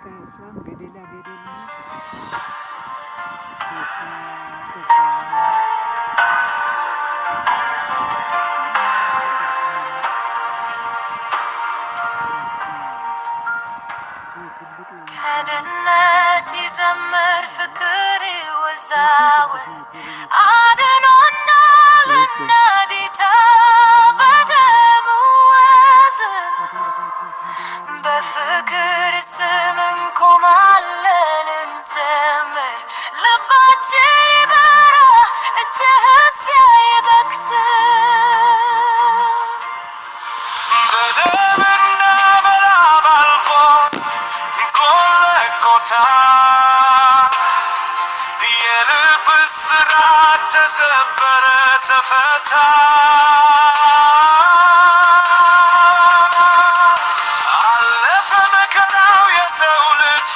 እሷም ገደላ ገደል ከድነት ይዘምር ፍቅር ይወዛወዝ አድኖናልና ጌታ በደሙ ወስን በፍቅር ስም እንቆማለን እንዘምር ልባችን ይበራ እጅህን ሲያይ በደምና በላብ አልፎ ጎልጎታ የልብ እስራት ተሰበረ ተፈታ አለፈ መከራው የሰው ልጅ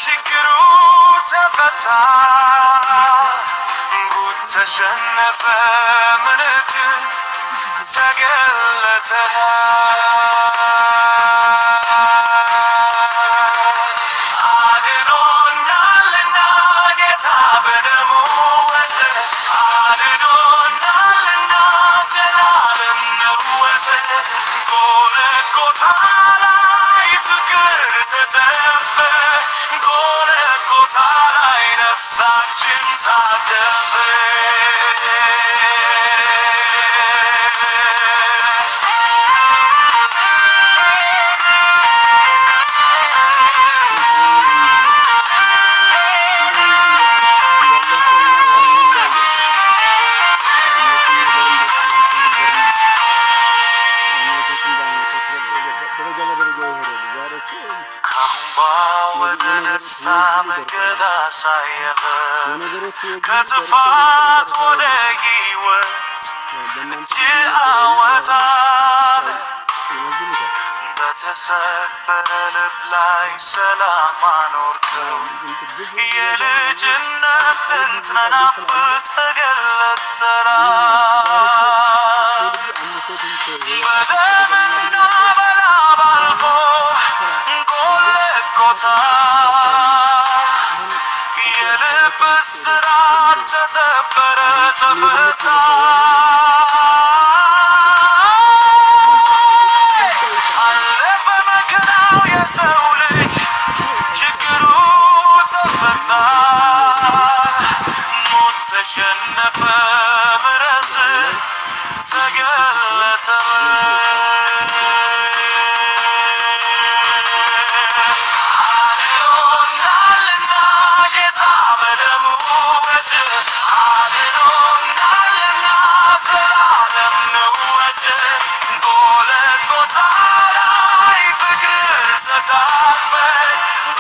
ችግሩ ተፈታ ጉድ ተሸነፈ ምንድ ተገለጠ አድኖናልና ጌታ በደሙ ወሰን አድኖናልና ዘላለም ነው ወሰን ጎልጎታ ላይ ፍቅር ተተረፈ ጎልጎታ ላይ ነፍሳችን ታደፈ ደስታ መንገድ አሳየኸን ከጥፋት ወደ ሕይወት እጅ አወጣን በተሰበረ ልብ ላይ ሰላም አኖርከው የልጅነት ጥንት መናፍቅ ተገለጠና በደምና በላብ አልፎ ጎልጎታ የልብ እስራት ተሰበረ ተፈታ አለፈ መከራው የሰው ልጅ ችግሩ ተፈታ ሞት ተሸነፈ ምሕረት ተገለጠ አድኖናልና ጌታ በደሙ ወሰን አድኖናልና ዘላለም ነው ወሰን ጎልጎታ ላይ ፍቅር ተታፈ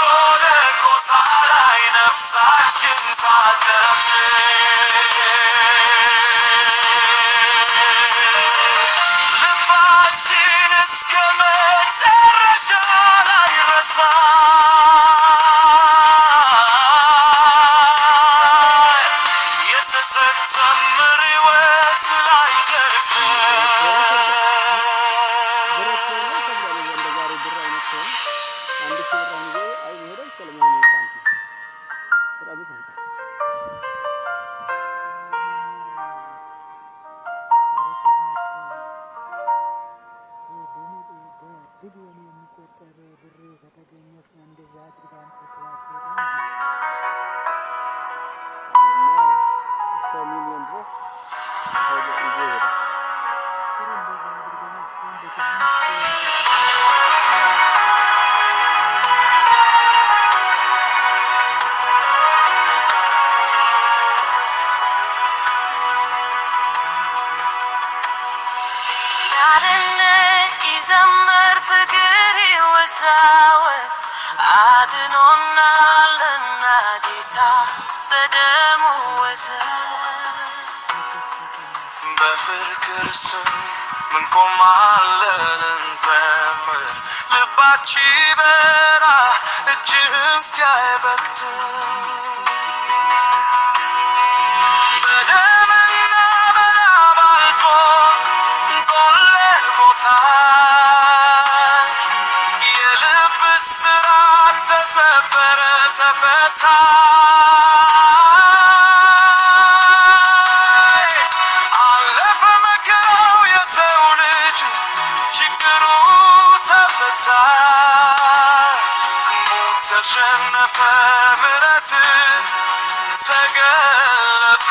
ጎልጎታ ላይ ነፍሳችን ታደፈ ልባችን እስከ መጨረሻ ላይ ረሳ የተሰጠን ሕይወት ላይ ደርሰ ይዘምር ፍቅር ይወዛወዝ አድኖናልና ጌታ በደሙ ወሰን በፍቅር ስም እንቆማለን እንዘምር ልባችን ይበራ እጅህን ሲያይ በደምና በላብ አልፎ ጎልጎታ የልብ እስራት ተሰበረ ተፈታ አለፈ መከራው የሰው ልጅ ችግሩ ተፈታ ሞት ተሸነፈ ምሕረት ተገለጠ